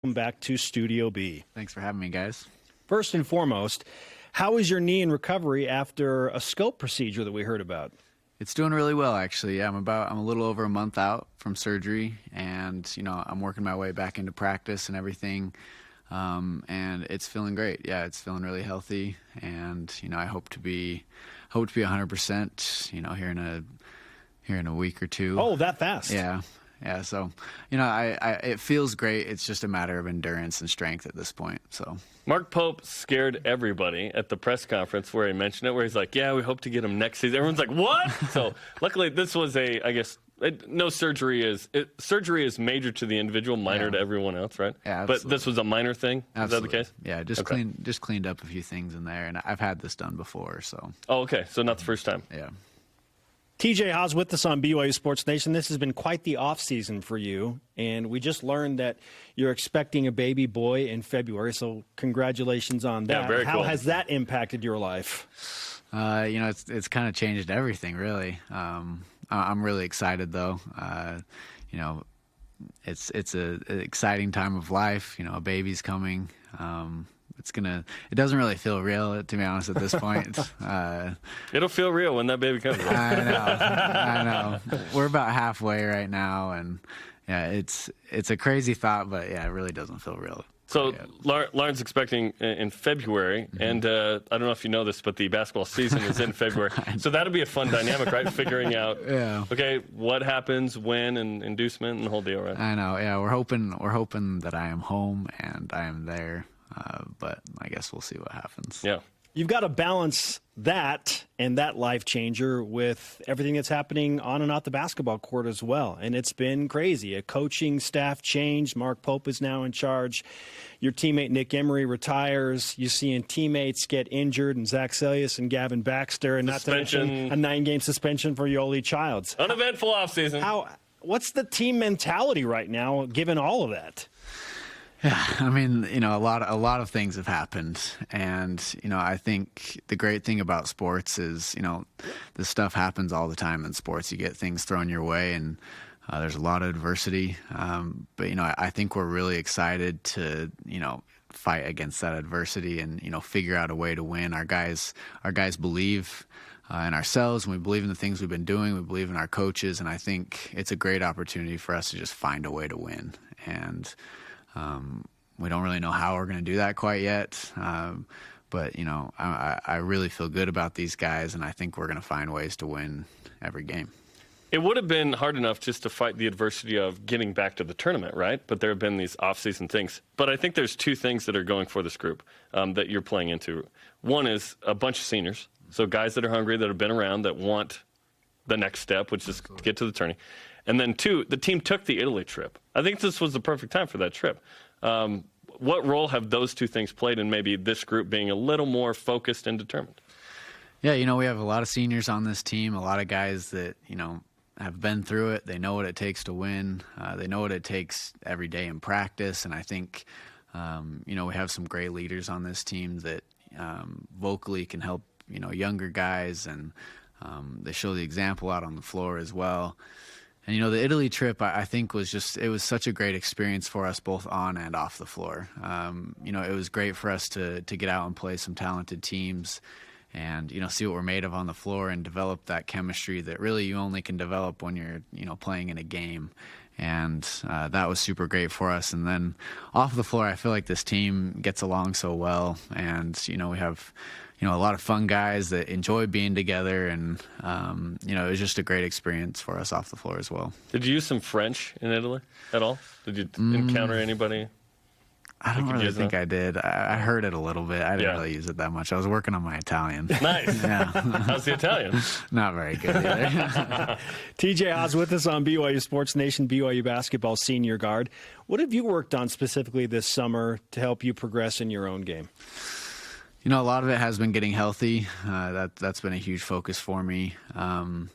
Welcome back to Studio B. Thanks for having me, guys. First and foremost, how is your knee in recovery after a scope procedure that we heard about? It's doing really well, actually. Yeah, I'm a little over a month out from surgery, and I'm working my way back into practice and everything, and it's feeling great. Yeah, it's feeling really healthy, and I hope to be 100%. Here in a week or two. Oh, that fast? Yeah. Yeah, so, it feels great. It's just a matter of endurance and strength at this point. So Mark Pope scared everybody at the press conference where he mentioned it, where he's like, yeah, we hope to get him next season. Everyone's like, what? So luckily this was no surgery is major to the individual, minor to everyone else, right? Yeah, absolutely. But this was a minor thing? Absolutely. Is that the case? Yeah, just cleaned up a few things in there, and I've had this done before, so. Oh, okay, so not the first time. Yeah. TJ Haws with us on BYU Sports Nation. This has been quite the offseason for you, and we just learned that you're expecting a baby boy in February, so congratulations on that. Yeah, very How cool. has that impacted your life? It's kind of changed everything, really. I'm really excited, though. It's an exciting time of life. A baby's coming. It doesn't really feel real, to be honest, at this point. It'll feel real when that baby comes. I know. We're about halfway right now, and yeah, it's a crazy thought, but yeah, it really doesn't feel real. So Lauren's expecting in February, and I don't know if you know this, but the basketball season is in February. So that'll be a fun dynamic, right? Figuring out, okay, what happens when, and inducement and the whole deal, right? I know. Yeah, we're hoping that I am home and I am there. But I guess we'll see what happens. Yeah. You've got to balance that and that life changer with everything that's happening on and off the basketball court as well. And it's been crazy. A coaching staff change. Mark Pope is now in charge. Your teammate Nick Emery retires. You're seeing teammates get injured, and Zach Sellius and Gavin Baxter, and suspension. Not to mention a 9-game suspension for YOELI Childs. Uneventful offseason. What's the team mentality right now, given all of that? Yeah, I mean, a lot of things have happened, and I think the great thing about sports is, this stuff happens all the time in sports. You get things thrown your way, and there's a lot of adversity. But I think we're really excited to fight against that adversity and figure out a way to win. Our guys believe in ourselves, and we believe in the things we've been doing. We believe in our coaches, and I think it's a great opportunity for us to just find a way to win. And we don't really know how we're going to do that quite yet, but I really feel good about these guys, and I think we're going to find ways to win every game. It would have been hard enough just to fight the adversity of getting back to the tournament, right? But there have been these off-season things. But I think there's two things that are going for this group that you're playing into. One is a bunch of seniors, so guys that are hungry, that have been around, that want the next step, which is to get to the tourney. And then two, the team took the Italy trip. I think this was the perfect time for that trip. What role have those two things played in maybe this group being a little more focused and determined? Yeah, we have a lot of seniors on this team, a lot of guys that, have been through it. They know what it takes to win. They know what it takes every day in practice. And I think, we have some great leaders on this team that vocally can help, younger guys, and they show the example out on the floor as well. And, the Italy trip, I think, it was such a great experience for us both on and off the floor. It was great for us to get out and play some talented teams and, see what we're made of on the floor and develop that chemistry that really you only can develop when you're, playing in a game. And that was super great for us. And then off the floor, I feel like this team gets along so well. And, we have a lot of fun guys that enjoy being together, and it was just a great experience for us off the floor as well. Did you use some French in Italy at all? Did you encounter anybody? I don't really think I did. I heard it a little bit. I didn't really use it that much. I was working on my Italian. Nice. Yeah. How's the Italian? Not very good either. TJ Haws with us on BYU Sports Nation, BYU basketball senior guard. What have you worked on specifically this summer to help you progress in your own game? A lot of it has been getting healthy. That's been a huge focus for me. But,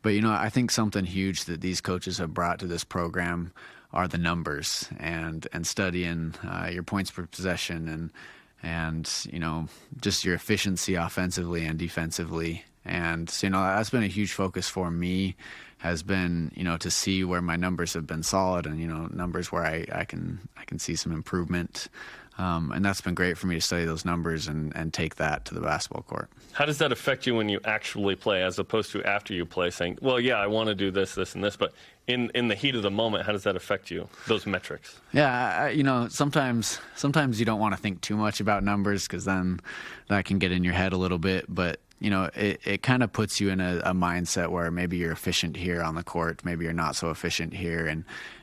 I think something huge that these coaches have brought to this program are the numbers and studying your points per possession and just your efficiency offensively and defensively. And so, that's been a huge focus for me, has been, to see where my numbers have been solid and, numbers where I can see some improvement. And that's been great for me to study those numbers and take that to the basketball court. How does that affect you when you actually play, as opposed to after you play, saying, well, yeah, I want to do this, this, and this, but in the heat of the moment, how does that affect you, those metrics? Yeah, sometimes you don't want to think too much about numbers, because then that can get in your head a little bit, but it kind of puts you in a mindset where maybe you're efficient here on the court, maybe you're not so efficient here,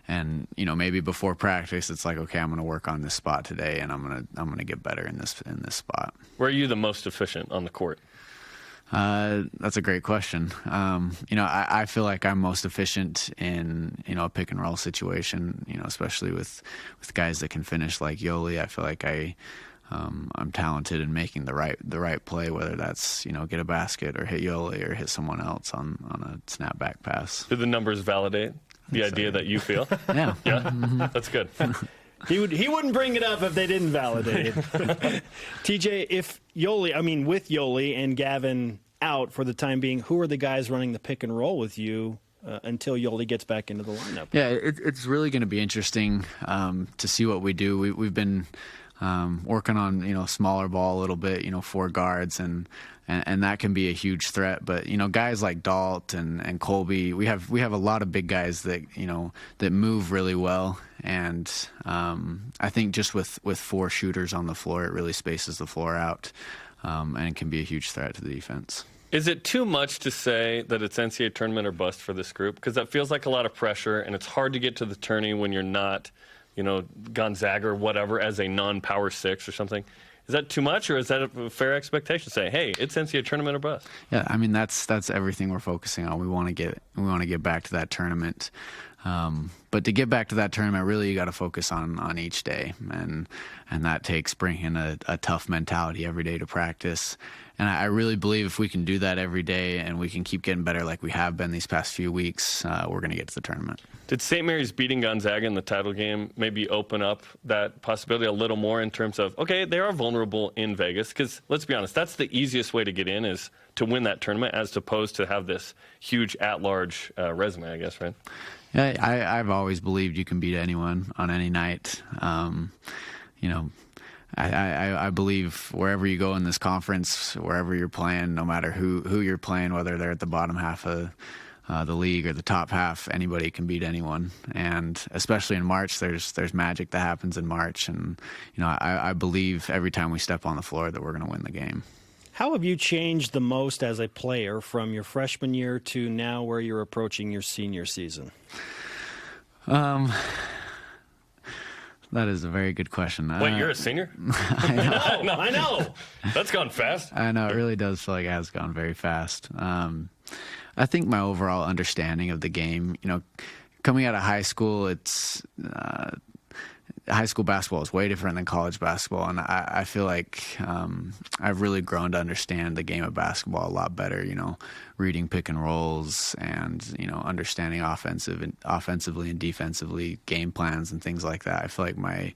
and maybe before practice it's like, okay, I'm going to work on this spot today, and I'm going to get better in this spot. Where are you the most efficient on the court? That's a great question. I feel like I'm most efficient in a pick and roll situation, especially with guys that can finish like YOELI. I feel like I'm talented in making the right play, whether that's get a basket or hit YOELI or hit someone else on a snapback pass. Do the numbers validate the idea that you feel? Yeah. Yeah? Mm-hmm. That's good. He wouldn't bring it up if they didn't validate it. TJ, if with YOELI and Gavin out for the time being, who are the guys running the pick and roll with you until YOELI gets back into the lineup? Yeah, it's really going to be interesting to see what we do. We've been working on smaller ball a little bit, 4 guards, and that can be a huge threat. But guys like Dalt and Colby, we have a lot of big guys that that move really well, and I think just with 4 shooters on the floor, it really spaces the floor out, and can be a huge threat to the defense. Is it too much to say that it's NCAA tournament or bust for this group? Because that feels like a lot of pressure, and it's hard to get to the tourney when you're not Gonzaga or whatever as a non-power 6 or something. Is that too much, or is that a fair expectation? Say, hey, it's NCAA tournament or bust. Yeah, that's everything we're focusing on. We want to get back to that tournament. But to get back to that tournament, really you got to focus on each day, and that takes bringing a tough mentality every day to practice. And I really believe if we can do that every day and we can keep getting better like we have been these past few weeks, we're going to get to the tournament. Did St. Mary's beating Gonzaga in the title game maybe open up that possibility a little more in terms of, okay, they are vulnerable in Vegas? Because let's be honest, that's the easiest way to get in, is to win that tournament, as opposed to have this huge at-large resume, I guess, right? Yeah, I've always believed you can beat anyone on any night. I believe wherever you go in this conference, wherever you're playing, no matter who you're playing, whether they're at the bottom half of the league or the top half, anybody can beat anyone. And especially in March, there's magic that happens in March. And I believe every time we step on the floor that we're going to win the game. How have you changed the most as a player from your freshman year to now where you're approaching your senior season? That is a very good question. Wait, you're a senior? I know. I know. That's gone fast. I know. It really does feel like it has gone very fast. I think my overall understanding of the game, coming out of high school, it's high school basketball is way different than college basketball, and I feel like I've really grown to understand the game of basketball a lot better, reading pick and rolls and, understanding offensively and defensively game plans and things like that. I feel like my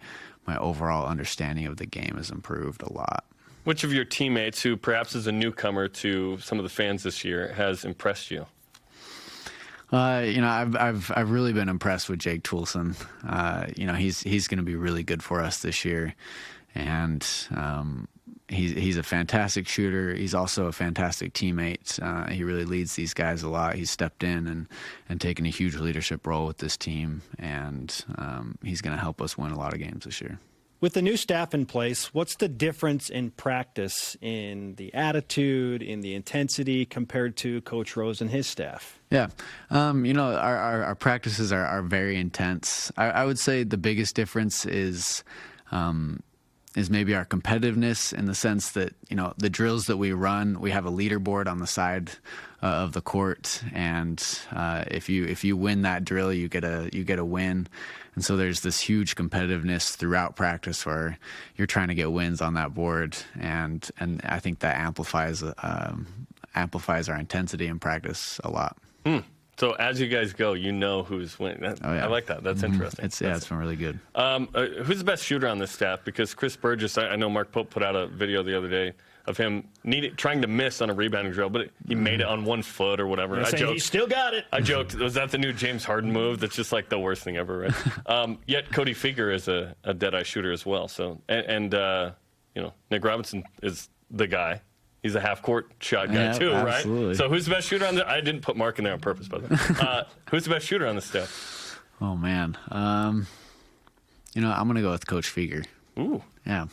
overall understanding of the game has improved a lot. Which of your teammates, who perhaps is a newcomer to some of the fans this year, has impressed you? I've really been impressed with Jake Toulson. He's going to be really good for us this year, and he's a fantastic shooter. He's also a fantastic teammate. He really leads these guys a lot. He's stepped in and taken a huge leadership role with this team, and he's going to help us win a lot of games this year. With the new staff in place, what's the difference in practice, in the attitude, in the intensity compared to Coach Rose and his staff? Yeah. Our practices are very intense. I would say the biggest difference is maybe our competitiveness, in the sense that, the drills that we run, we have a leaderboard on the side of the court, and if you win that drill, you get a win. And so there's this huge competitiveness throughout practice where you're trying to get wins on that board, and I think that amplifies our intensity in practice a lot. So So as you guys go, you know who's winning. I like that. That's interesting. It's been really good. Who's the best shooter on this staff? Because Chris Burgess, I know Mark Pope put out a video the other day of him trying to miss on a rebounding drill, but he made it on 1 foot or whatever. I joked, he still got it. I joked, was that the new James Harden move? That's just like the worst thing ever, right? Yet Cody Feger is a dead-eye shooter as well. So and Nick Robinson is the guy. He's a half-court shot guy too, absolutely. Right? So who's the best shooter on the? I didn't put Mark in there on purpose, by the way. Who's the best shooter on the staff? Oh man, I'm gonna go with Coach Feger. Ooh, yeah.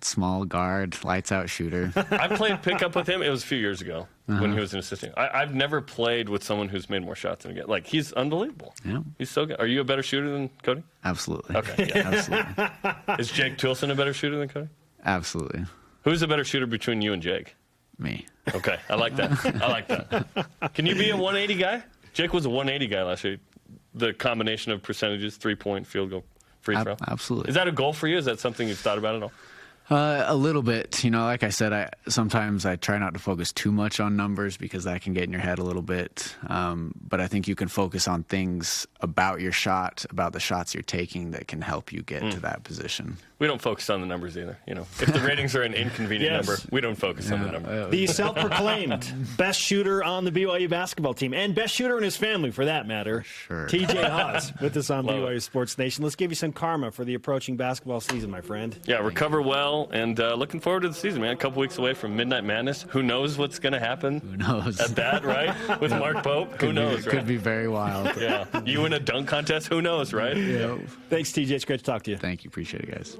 Small guard, lights out shooter. I played pickup with him. It was a few years ago when he was an assistant. I've never played with someone who's made more shots than again. Like, he's unbelievable. Yeah. He's so good. Are you a better shooter than Cody? Absolutely. Okay. Yeah. Absolutely. Is Jake Toulson a better shooter than Cody? Absolutely. Who's a better shooter between you and Jake? Me. Okay. I like that. Can you be a 180 guy? Jake was a 180 guy last year. The combination of percentages, 3-point, field goal, free throw. Absolutely. Is that a goal for you? Is that something you've thought about at all? A little bit. Like I said, sometimes I try not to focus too much on numbers because that can get in your head a little bit. But I think you can focus on things about your shot, about the shots you're taking that can help you get to that position. We don't focus on the numbers either. If the ratings are an inconvenient number, we don't focus on the number. The self-proclaimed best shooter on the BYU basketball team, and best shooter in his family, for that matter. Sure. TJ Haws with us on BYU Sports Nation. Let's give you some karma for the approaching basketball season, my friend. Yeah, recover well, and looking forward to the season, man. A couple weeks away from Midnight Madness. Who knows what's going to happen? Who knows? At that, right? With Mark Pope? Who knows, right? Could be very wild. Yeah. You in a dunk contest? Who knows, right? Yeah. Thanks, TJ. It's great to talk to you. Thank you. Appreciate it, guys.